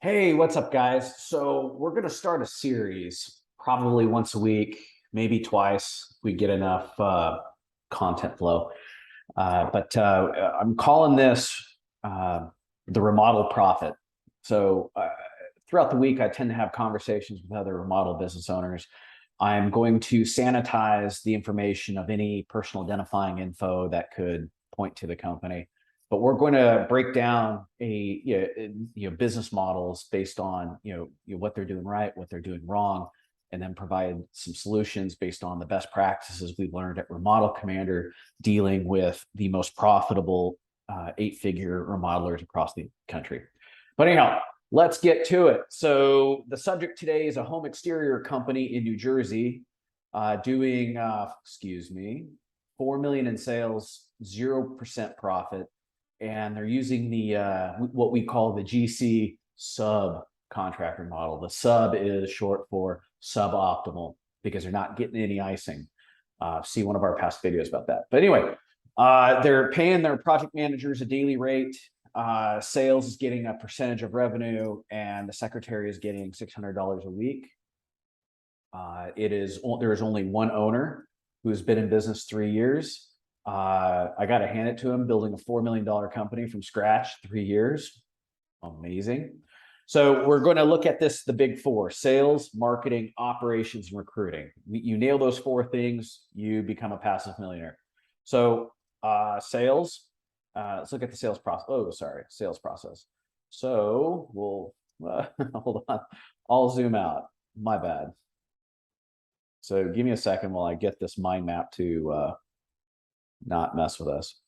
Hey, what's up, guys? So we're going to start a series probably once a week, maybe twice. If we get enough content flow. But I'm calling this the remodel profit. So throughout the week, I tend to have conversations with other remodel business owners. I'm going to sanitize the information of any personal identifying info that could point to the company, but we're going to break down business models based on what they're doing right, what they're doing wrong, and then provide some solutions based on the best practices we've learned at Remodel Commander, dealing with the most profitable 8-figure remodelers across the country. But anyhow, let's get to it. So the subject today is a home exterior company in New Jersey doing, 4 million in sales, 0% profit. And they're using the what we call the GC subcontractor model. The sub is short for suboptimal because they're not getting any icing. See one of our past videos about that. But anyway, they're paying their project managers a daily rate. Sales is getting a percentage of revenue, and the secretary is getting $600 a week. There is only one owner who has been in business 3 years. I got to hand it to him, building a $4 million company from scratch, 3 years. Amazing. So we're going to look at this, the big four: sales, marketing, operations, and recruiting. You nail those four things, you become a passive millionaire. So sales, let's look at the sales process. Oh, sorry, sales process. So we'll, hold on, I'll zoom out. My bad. So give me a second while I get this mind map to not mess with us.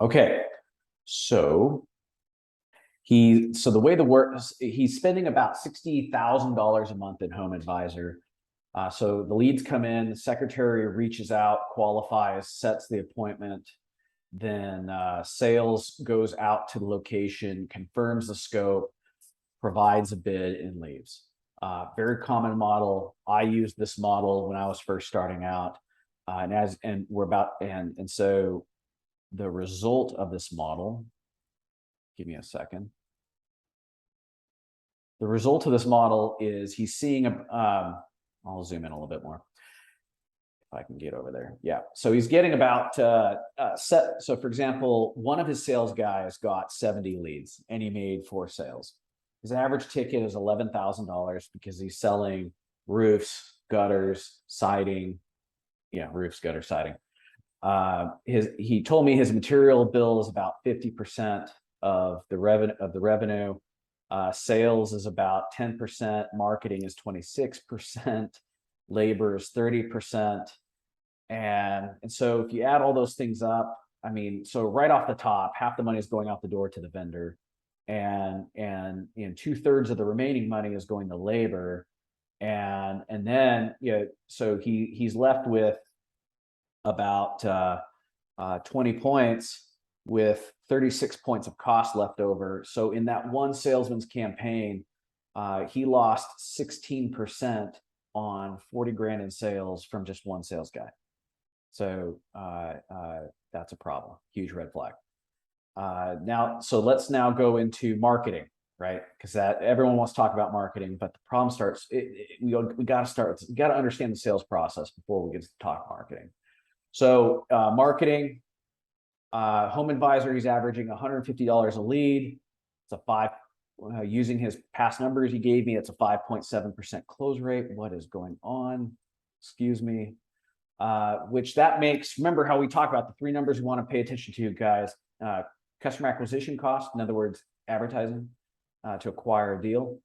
Okay, so the way the work, he's spending about $60,000 a month in Home Advisor. So the leads come in, the secretary reaches out, qualifies, sets the appointment. Then sales goes out to the location, confirms the scope, provides a bid, and leaves. Very common model. I used this model when I was first starting out. So the result of this model, give me a second. The result of this model is he's seeing I'll zoom in a little bit more if I can get over there. Yeah, so he's getting about so for example, one of his sales guys got 70 leads and he made 4 sales. His average ticket is $11,000 because he's selling roofs, gutters, siding. Yeah, roofs, gutter, siding. He told me his material bill is about 50% of the revenue. Sales is about 10%, marketing is 26%, labor is 30%. And so if you add all those things up, I mean, so right off the top, half the money is going out the door to the vendor, and 2/3 of the remaining money is going to labor. And then, so he's left with about 20 points, with 36 points of cost left over. So in that one salesman's campaign, he lost 16% on 40 grand in sales from just one sales guy. So that's a problem, huge red flag. So let's now go into marketing, right? Because that everyone wants to talk about marketing, but the problem starts. We got to understand the sales process before we get to talk marketing. So marketing, Home Advisor, he's averaging $150 a lead. It's a using his past numbers he gave me, it's a 5.7% close rate. What is going on? Excuse me. Which that makes, remember how we talk about the 3 numbers we want to pay attention to, guys. Customer acquisition cost, in other words, advertising to acquire a deal.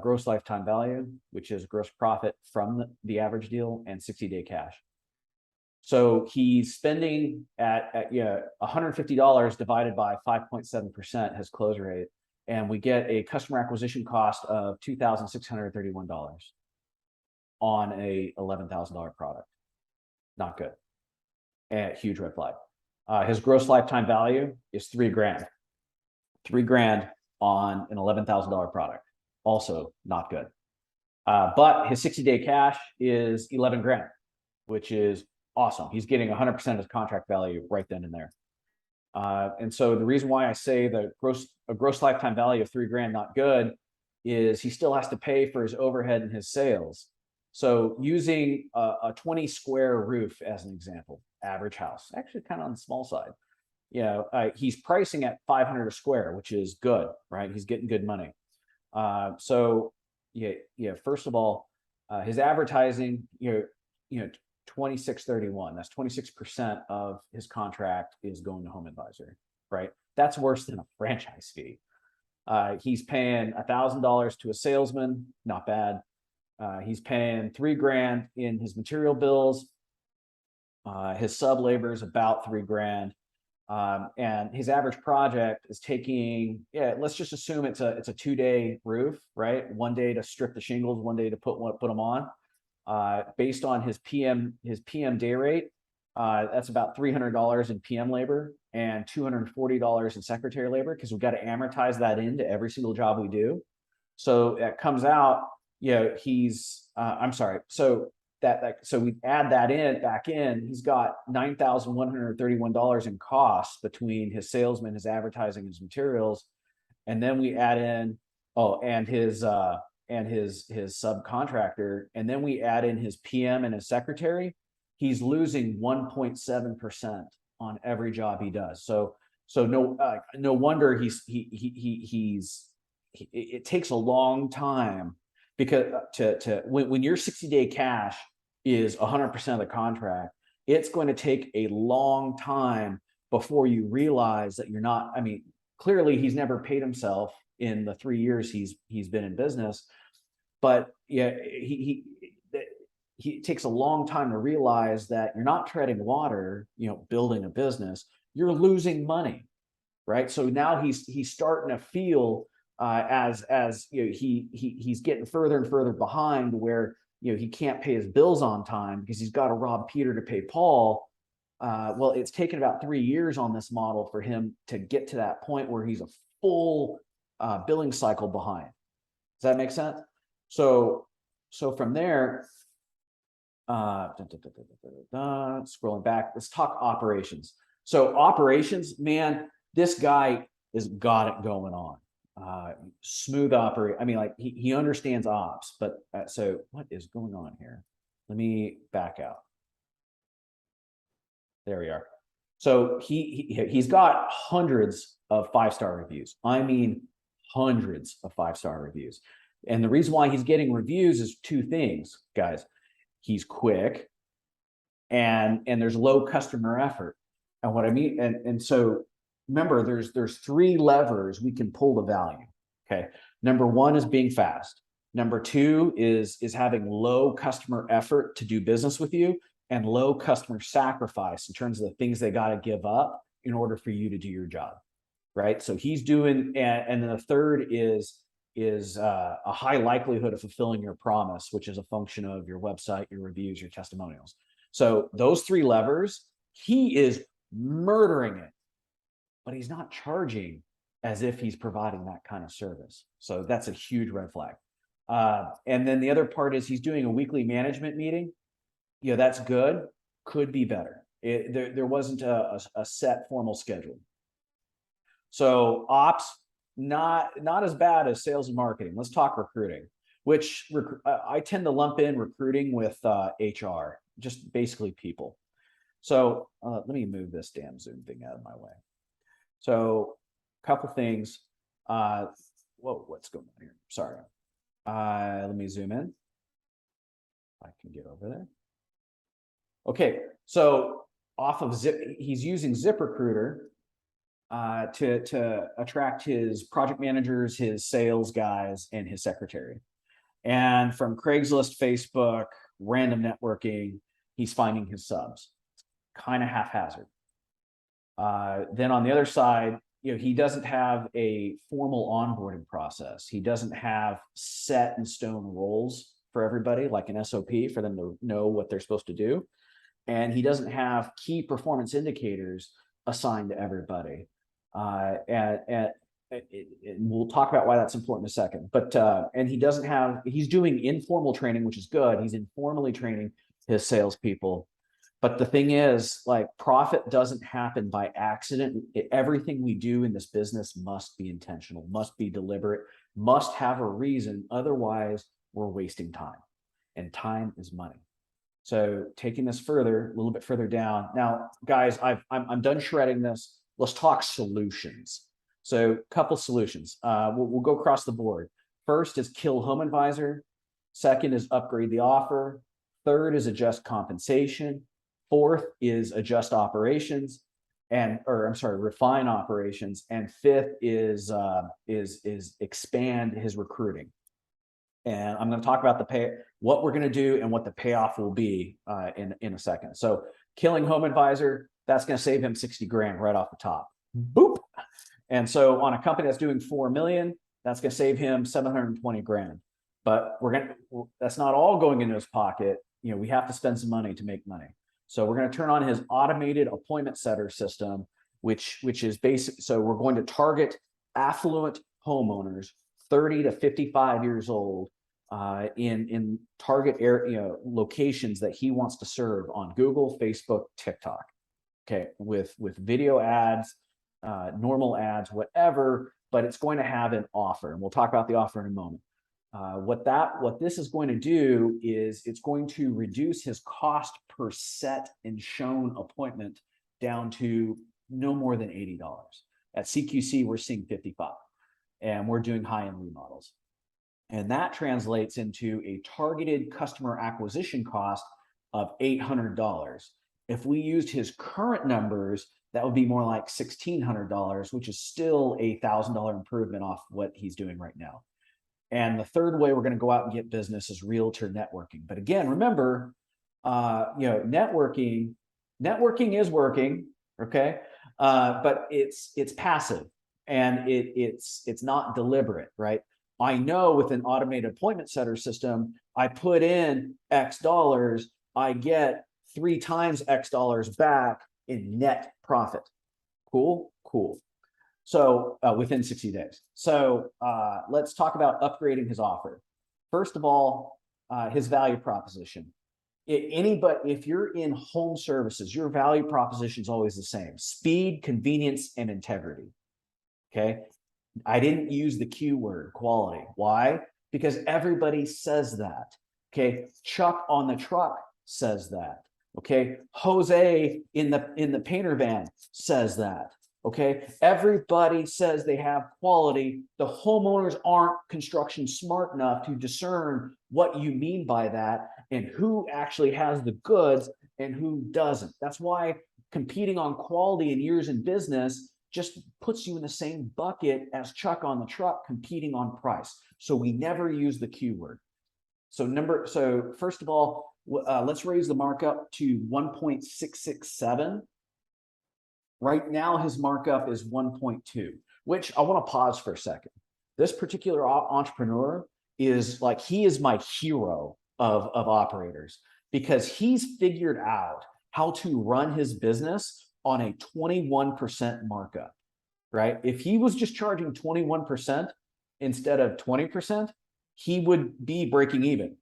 Gross lifetime value, which is gross profit from the average deal, and 60-day cash. So he's spending at $150 divided by 5.7% his close rate, and we get a customer acquisition cost of $2,631 on a $11,000 product. Not good. And huge red flag. His gross lifetime value is $3 grand. $3 grand on an $11,000 product. Also not good. But his 60-day cash is 11 grand, which is awesome. He's getting 100% of his contract value right then and there. And so the reason why I say a gross lifetime value of $3 grand not good is he still has to pay for his overhead and his sales. So using a 20 square roof as an example, average house, actually kind of on the small side. He's pricing at 500 a square, which is good, right? He's getting good money. So first of all, his advertising, 2631, that's 26% of his contract is going to Home Advisor, right? That's worse than a franchise fee. He's paying $1,000 to a salesman, not bad. He's paying $3,000 in his material bills. His sub labor is about $3,000. And his average project is taking, let's just assume it's a 2-day roof, right? 1 day to strip the shingles, 1 day to put them on. Based on his PM day rate, that's about $300 in PM labor and $240 in secretary labor, because we've got to amortize that into every single job we do. So it comes out, he's so we add that back in, he's got $9,131 in costs between his salesman, his advertising, his materials. And then we add in, his subcontractor, and then we add in his PM and his secretary. He's losing 1.7% on every job he does. So no wonder it takes a long time, because when your 60-day cash is 100% of the contract, it's going to take a long time before you realize that you're not. I mean, clearly he's never paid himself in the 3 years he's been in business, but it takes a long time to realize that you're not treading water, building a business, you're losing money, right? So now he's starting to feel as he's getting further and further behind, where he can't pay his bills on time because he's got to rob Peter to pay Paul. Well, it's taken about 3 years on this model for him to get to that point where he's a full billing cycle behind. Does that make sense? So from there, scrolling back, let's talk operations. So operations, man, this guy has got it going on. Smooth operate. I mean, like he understands ops, but so what is going on here? Let me back out. There we are. So he's got hundreds of 5-star reviews. I mean, hundreds of 5-star reviews. And the reason why he's getting reviews is 2 things, guys. He's quick, and there's low customer effort. And what I mean, and so remember, there's 3 levers we can pull the value. Okay. Number 1 is being fast. Number 2 is having low customer effort to do business with you, and low customer sacrifice in terms of the things they got to give up in order for you to do your job. Right. So he's doing, and then the third is a high likelihood of fulfilling your promise, which is a function of your website, your reviews, your testimonials. So those 3 levers, he is murdering it, but he's not charging as if he's providing that kind of service. So that's a huge red flag. And then the other part is he's doing a weekly management meeting. That's good. Could be better. There wasn't a set formal schedule. So ops, not as bad as sales and marketing. Let's talk recruiting, which I tend to lump in recruiting with HR, just basically people. So let me move this damn Zoom thing out of my way. So a couple things. Whoa, what's going on here? Sorry. Let me zoom in. I can get over there. Okay, so off of he's using ZipRecruiter to attract his project managers, his sales guys, and his secretary. And from Craigslist, Facebook, random networking, he's finding his subs. Kind of haphazard. Then on the other side, he doesn't have a formal onboarding process. He doesn't have set in stone roles for everybody, like an SOP for them to know what they're supposed to do. And he doesn't have key performance indicators assigned to everybody. And we'll talk about why that's important in a second. But and he's doing informal training, which is good. He's informally training his salespeople. But the thing is, like, profit doesn't happen by accident. Everything we do in this business must be intentional, must be deliberate, must have a reason. Otherwise, we're wasting time, and time is money. So taking this further, a little bit further down. Now, guys, I'm done shredding this. Let's talk solutions. So a couple solutions. We'll go across the board. First is kill Home Advisor. Second is upgrade the offer. Third is adjust compensation. Fourth is adjust operations, refine operations. And fifth is expand his recruiting. And I'm going to talk about what we're going to do and what the payoff will be in a second. So killing Home Advisor, that's going to save him 60 grand right off the top. Boop. And so on a company that's doing 4 million, that's going to save him 720 grand. But that's not all going into his pocket. You know, we have to spend some money to make money. So we're going to turn on his automated appointment setter system, which is basic. So we're going to target affluent homeowners 30 to 55 years old in target area, locations that he wants to serve on Google, Facebook, TikTok. Okay, with video ads, normal ads, whatever, but it's going to have an offer, and we'll talk about the offer in a moment. What this is going to do is it's going to reduce his cost per set and shown appointment down to no more than $80. At CQC, we're seeing 55, and we're doing high-end remodels. And that translates into a targeted customer acquisition cost of $800. If we used his current numbers, that would be more like $1,600, which is still a $1,000 improvement off what he's doing right now. And the third way we're going to go out and get business is Realtor Networking. But again, remember, networking is working, okay, but it's passive, and it's not deliberate, right? I know with an automated appointment setter system, I put in X dollars, I get 3 times X dollars back in net profit. Cool. So within 60 days. So let's talk about upgrading his offer. First of all, his value proposition. If you're in home services, your value proposition is always the same: speed, convenience, and integrity. Okay. I didn't use the Q word, quality. Why? Because everybody says that. Okay. Chuck on the truck says that. Okay. Jose in the painter van says that. Okay. Everybody says they have quality. The homeowners aren't construction smart enough to discern what you mean by that and who actually has the goods and who doesn't. That's why competing on quality and years in business just puts you in the same bucket as Chuck on the truck competing on price. So we never use the Q word. So first of all, let's raise the markup to 1.667. Right now, his markup is 1.2, which I want to pause for a second. This particular entrepreneur is like, he is my hero of operators, because he's figured out how to run his business on a 21% markup, right? If he was just charging 21% instead of 20%, he would be breaking even,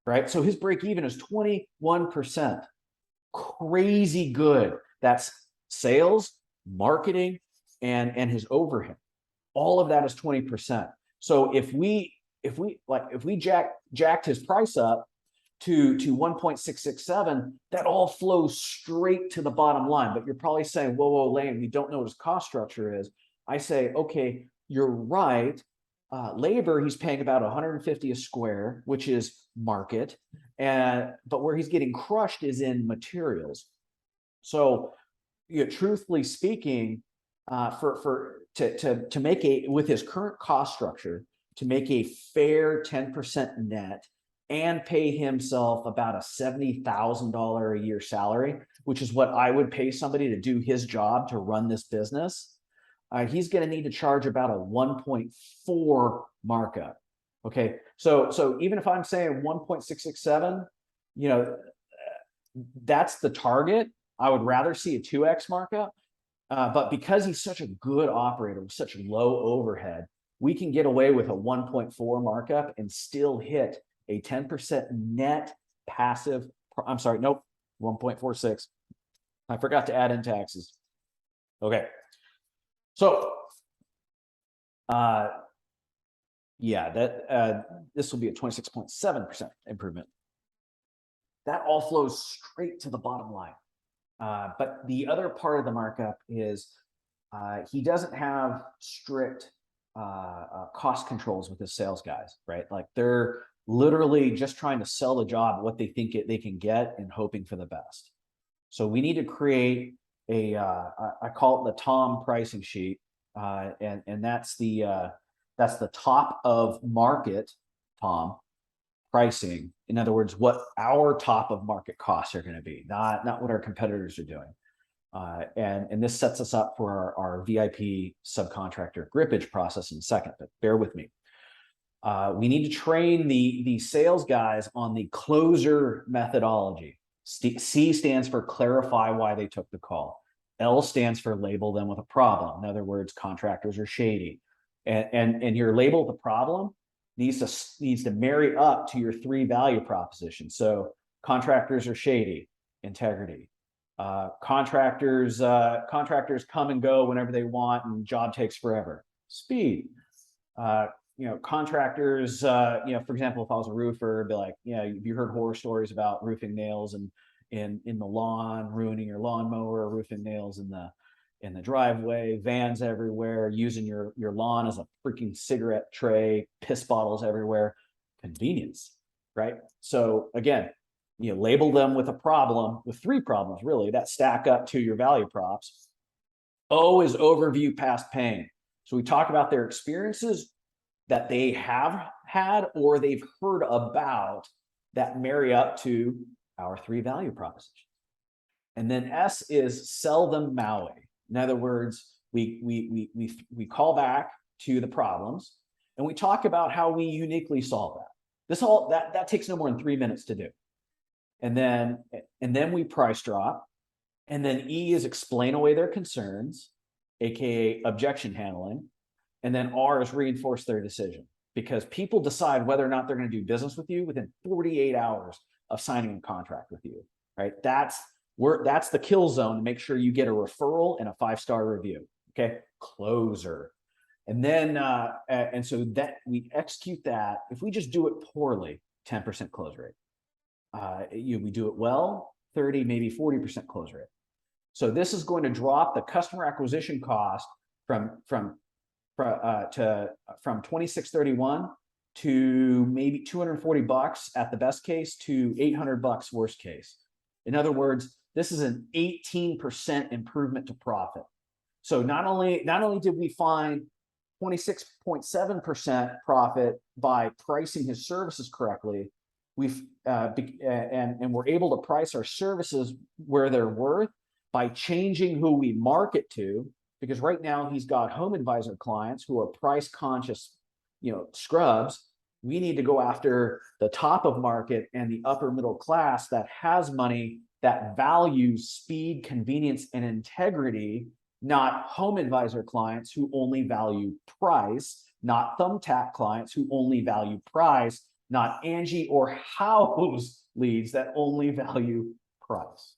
right? So his break even is 21%. Crazy good. That's sales, marketing, and his overhead. All of that is 20%. So if we jacked his price up to 1.667, that all flows straight to the bottom line. But you're probably saying, whoa, Lane, we don't know what his cost structure is. I say, okay, you're right. Labor, he's paying about 150 a square, which is market, but where he's getting crushed is in materials. So, truthfully speaking, to make with his current cost structure, to make a fair 10% net and pay himself about a $70,000 a year salary, which is what I would pay somebody to do his job to run this business, he's going to need to charge about a 1.4 markup. Okay, so even if I'm saying 1.667, that's the target. I would rather see a 2x markup, but because he's such a good operator with such low overhead, we can get away with a 1.4 markup and still hit a 10% net passive. I'm sorry, nope. 1.46. I forgot to add in taxes. Okay. So, yeah, this will be a 26.7% improvement. That all flows straight to the bottom line. But the other part of the markup is he doesn't have strict cost controls with his sales guys, right? Like they're literally just trying to sell the job what they think they can get and hoping for the best. So we need to create I call it the Tom pricing sheet, and that's the top of market Tom pricing. In other words, what our top of market costs are going to be, not what our competitors are doing. And this sets us up for our VIP subcontractor grippage process in a second, but bear with me. We need to train the sales guys on the closer methodology. C stands for clarify why they took the call. L stands for label them with a problem. In other words, contractors are shady. And your label with a problem needs to marry up to your 3 value propositions. So contractors are shady, integrity. Contractors come and go whenever they want, and job takes forever, speed. Contractors, for example, if I was a roofer, be like, have you heard horror stories about roofing nails and in the lawn, ruining your lawnmower, roofing nails in the driveway, vans everywhere, using your lawn as a freaking cigarette tray, piss bottles everywhere, convenience, right? So again, label them with a problem, with 3 problems really that stack up to your value props. O is overview past pain. So we talk about their experiences that they have had or they've heard about that marry up to our 3 value propositions. And then S is sell them Maui. In other words, we call back to the problems and we talk about how we uniquely solve that. That takes no more than 3 minutes to do. And then we price drop. And then E is explain away their concerns, aka objection handling. And then R is reinforce their decision, because people decide whether or not they're going to do business with you within 48 hours of signing a contract with you, right? That's the kill zone to make sure you get a referral and a 5-star review. Okay, closer. And then and so that we execute that. If we just do it poorly, 10% close rate. We do it well, 30, maybe 40% close rate. So this is going to drop the customer acquisition cost from $26.31 to maybe $240 at the best case to $800 worst case. In other words, this is an 18% improvement to profit. So not only did we find 26.7% profit by pricing his services correctly, and we're able to price our services where they're worth by changing who we market to, because right now he's got home advisor clients who are price conscious, scrubs. We need to go after the top of market and the upper middle class that has money, that values speed, convenience, and integrity, not home advisor clients who only value price, not thumbtack clients who only value price, not Angie or House leads that only value price.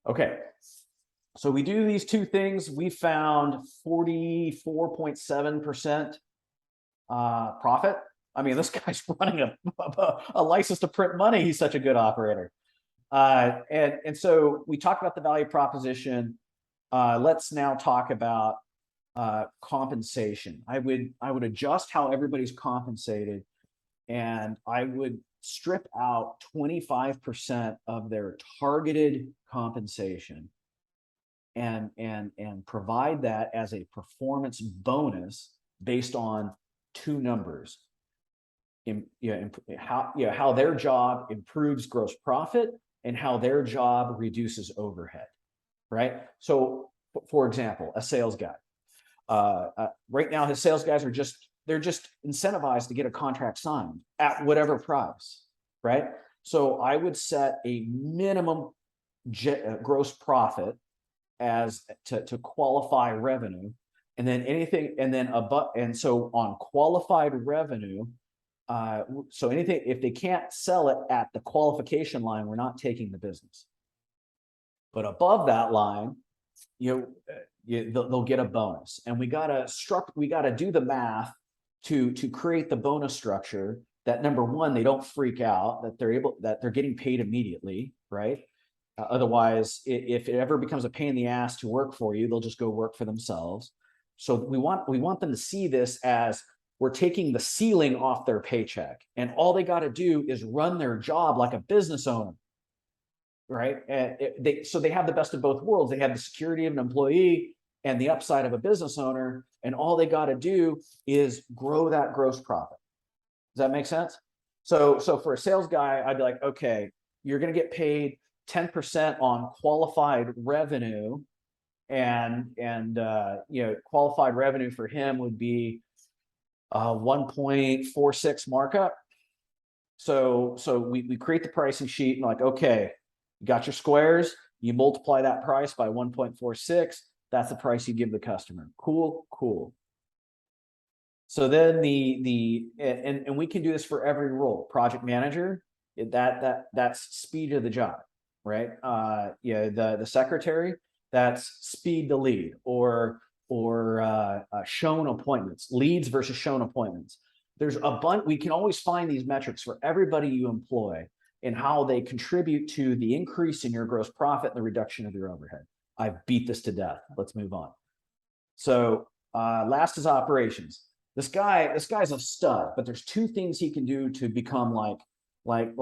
Okay, so we do these 2 things. We found 44.7% profit. I mean, this guy's running a license to print money. He's such a good operator. And so we talked about the value proposition. Let's now talk about compensation. I would adjust how everybody's compensated, and I would strip out 25% of their targeted compensation and provide that as a performance bonus based on 2 numbers. How their job improves gross profit and how their job reduces overhead, right? So for example, a sales guy, right now his sales guys they're just incentivized to get a contract signed at whatever price, right? So I would set a minimum gross profit as to qualify revenue, and then so on qualified revenue, so anything, if they can't sell it at the qualification line, we're not taking the business. But above that line, they'll get a bonus. And we gotta do the math to create the bonus structure that, number one, they don't freak out, that they're getting paid immediately, right? Otherwise, if it ever becomes a pain in the ass to work for you, they'll just go work for themselves. So we want them to see this as we're taking the ceiling off their paycheck, and all they got to do is run their job like a business owner, right? And so they have the best of both worlds. They have the security of an employee and the upside of a business owner, and all they got to do is grow that gross profit. Does that make sense? So for a sales guy, I'd be like, okay, you're going to get paid 10% on qualified revenue, and qualified revenue for him would be 1.46 markup. So we create the pricing sheet and like, okay, you got your squares, you multiply that price by 1.46. That's the price you give the customer. Cool. So then and we can do this for every role. Project manager, that's speed of the job, right? The secretary, that's speed to lead, or shown appointments, leads versus shown appointments. There's a bunch. We can always find these metrics for everybody you employ and how they contribute to the increase in your gross profit and the reduction of your overhead. I've beat this to death. Let's move on. So last is operations. This guy's a stud, but there's two things he can do to become in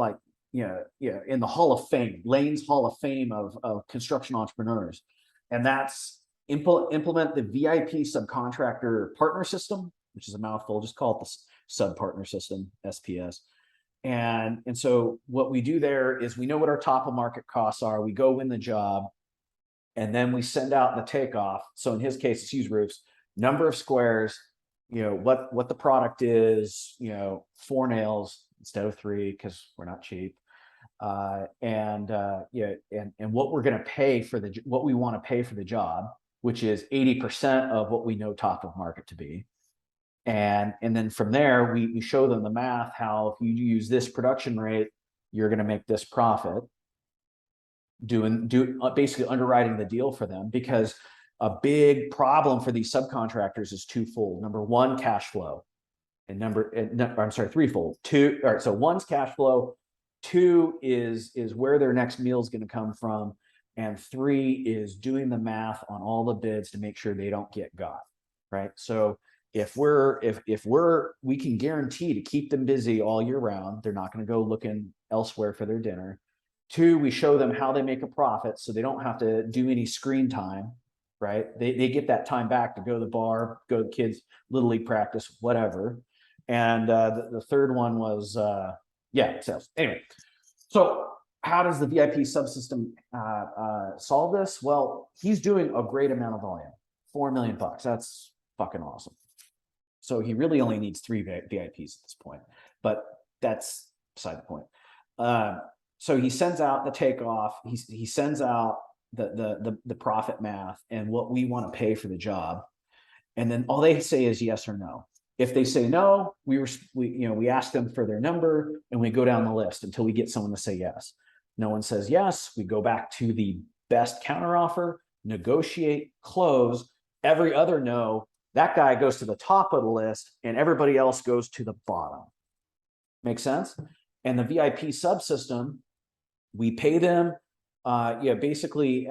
the Hall of Fame, Lane's Hall of Fame of construction entrepreneurs, and that's implement the VIP subcontractor partner system, which is a mouthful. Just call it the sub partner system, SPS. And so what we do there is we know what our top of market costs are. We go win the job, and then we send out the takeoff. So in his case, let's use roofs, number of squares, what the product is, 4 nails instead of 3 because we're not cheap. And what we're going to pay for what we want to pay for the job, which is 80% of what we know top of market to be. And then from there, we show them the math, how if you use this production rate, you're going to make this profit, basically underwriting the deal for them, because a big problem for these subcontractors is twofold. Number one, cash flow, and threefold. So one's cash flow, 2 is where their next meal is going to come from, and 3 is doing the math on all the bids to make sure they don't get got, right? So if we can guarantee to keep them busy all year round, they're not going to go looking elsewhere for their dinner. 2, we show them how they make a profit so they don't have to do any screen time, right? They get that time back to go to the bar, go to kids' little league practice, whatever. And the third one was sales. Anyway, so how does the VIP subsystem solve this? Well, he's doing a great amount of volume, $4 million. That's fucking awesome. So he really only needs 3 VIPs at this point, but that's beside the point. So he sends out the takeoff. He sends out the profit math and what we want to pay for the job, and then all they say is yes or no. If they say no, we ask them for their number and we go down the list until we get someone to say yes. No one says yes. We go back to the best counteroffer, negotiate, close. Every other no, that guy goes to the top of the list and everybody else goes to the bottom. Make sense? And the VIP subsystem, we pay them, basically,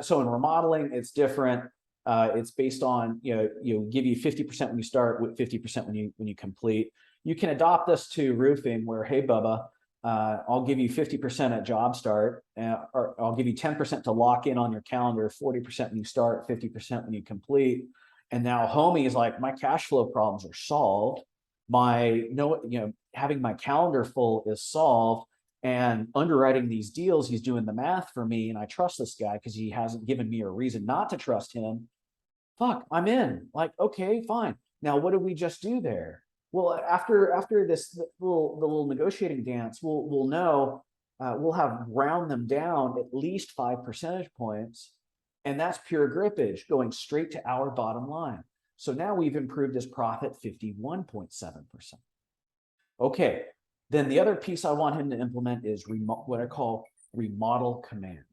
so in remodeling, it's different. It's based on, give you 50% when you start, with 50% when you complete. You can adopt this to roofing where, hey, Bubba, I'll give you 50% at job start, or I'll give you 10% to lock in on your calendar, 40% when you start, 50% when you complete. And now homie is like, my cash flow problems are solved. Having my calendar full is solved, and underwriting these deals, he's doing the math for me, and I trust this guy because he hasn't given me a reason not to trust him. Fuck, I'm in. Like, okay, fine. Now, what did we just do there? Well, after this little negotiating dance, we'll know, we'll have ground them down at least 5 percentage points, and that's pure grippage going straight to our bottom line. So now we've improved his profit 51.7%. Okay, then the other piece I want him to implement is what I call remodel command.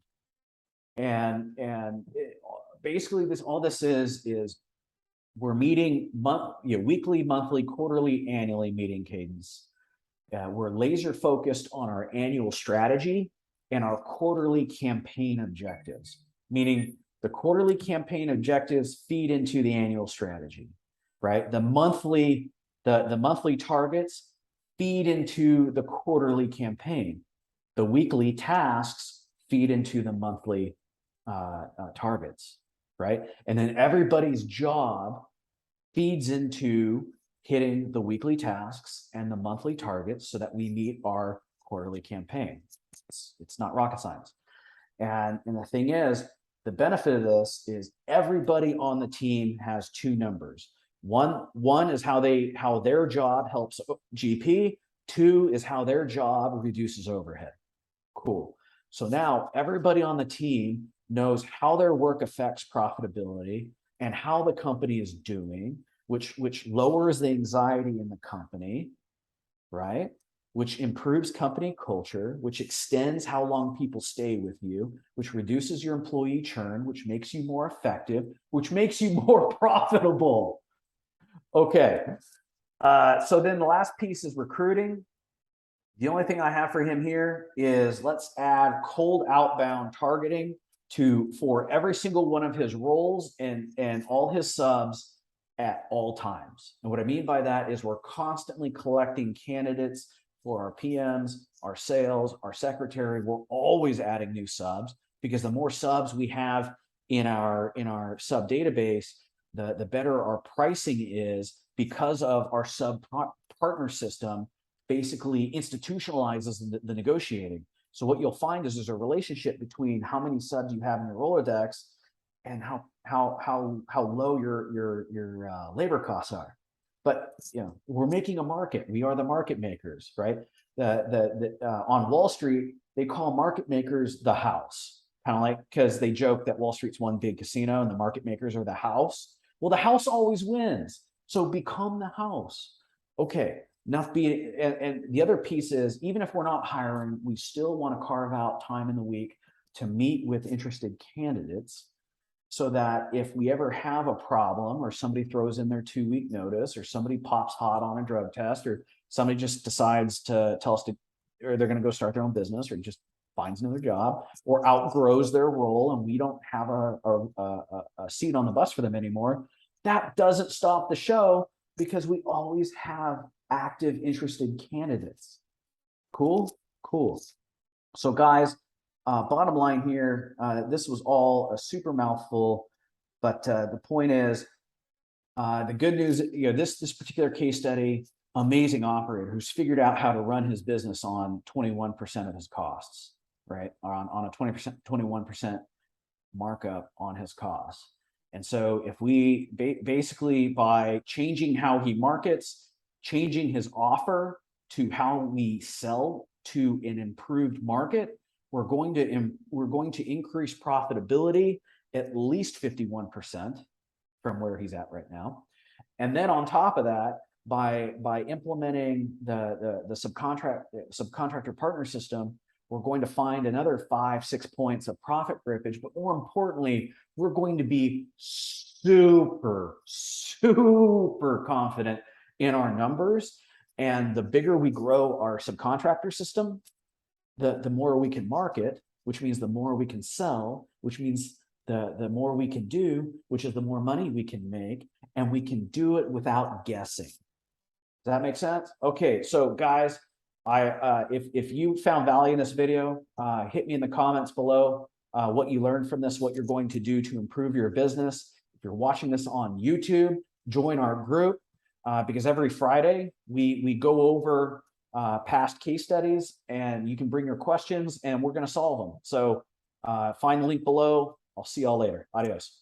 Basically all this is we're meeting weekly, monthly, quarterly, annually meeting cadence. We're laser focused on our annual strategy and our quarterly campaign objectives, meaning the quarterly campaign objectives feed into the annual strategy, right? The monthly targets feed into the quarterly campaign. The weekly tasks feed into the monthly targets, right? And then everybody's job feeds into hitting the weekly tasks and the monthly targets so that we meet our quarterly campaign. It's not rocket science. And the thing is, the benefit of this is everybody on the team has two numbers. One is how their job helps GP. Two is how their job reduces overhead. Cool. So now everybody on the team knows how their work affects profitability and how the company is doing, which lowers the anxiety in the company, right? Which improves company culture, which extends how long people stay with you, which reduces your employee churn, which makes you more effective, which makes you more profitable. Okay. So then the last piece is recruiting. The only thing I have for him here is let's add cold outbound targeting for every single one of his roles and all his subs at all times. And what I mean by that is we're constantly collecting candidates for our PMs, our sales, our secretary. We're always adding new subs because the more subs we have in our sub database, the better our pricing is because of our sub partner system basically institutionalizes the negotiating. So what you'll find is there's a relationship between how many subs you have in your Rolodex and how low your labor costs are. But we're making a market. We are the market makers, right? On Wall Street, they call market makers the house, kind of like because they joke that Wall Street's one big casino and the market makers are the house. Well, the house always wins. So become the house. Okay. Enough being, and the other piece is, even if we're not hiring, we still want to carve out time in the week to meet with interested candidates so that if we ever have a problem or somebody throws in their 2-week notice or somebody pops hot on a drug test or somebody just decides to tell us or they're going to go start their own business or just finds another job or outgrows their role and we don't have a seat on the bus for them anymore, that doesn't stop the show because we always have active, interested candidates. Cool? Cool. So guys, bottom line here, this was all a super mouthful, but the point is, the good news, this particular case study, amazing operator who's figured out how to run his business on 21% of his costs, right? On a 21% markup on his costs. And so if we basically by changing how he markets, changing his offer to how we sell to an improved market, we're going to increase profitability at least 51% from where he's at right now. And then on top of that, by implementing the subcontractor partner system, we're going to find another 5-6 points of profit grippage. But more importantly, we're going to be super confident in our numbers. And the bigger we grow our subcontractor system, the more we can market, which means the more we can sell, which means the more we can do, which is the more money we can make, and we can do it without guessing. Does that make sense? Okay, so guys, if you found value in this video, hit me in the comments below what you learned from this, what you're going to do to improve your business. If you're watching this on YouTube, join our group. Because every Friday we go over past case studies and you can bring your questions and we're going to solve them. So find the link below. I'll see y'all later. Adios.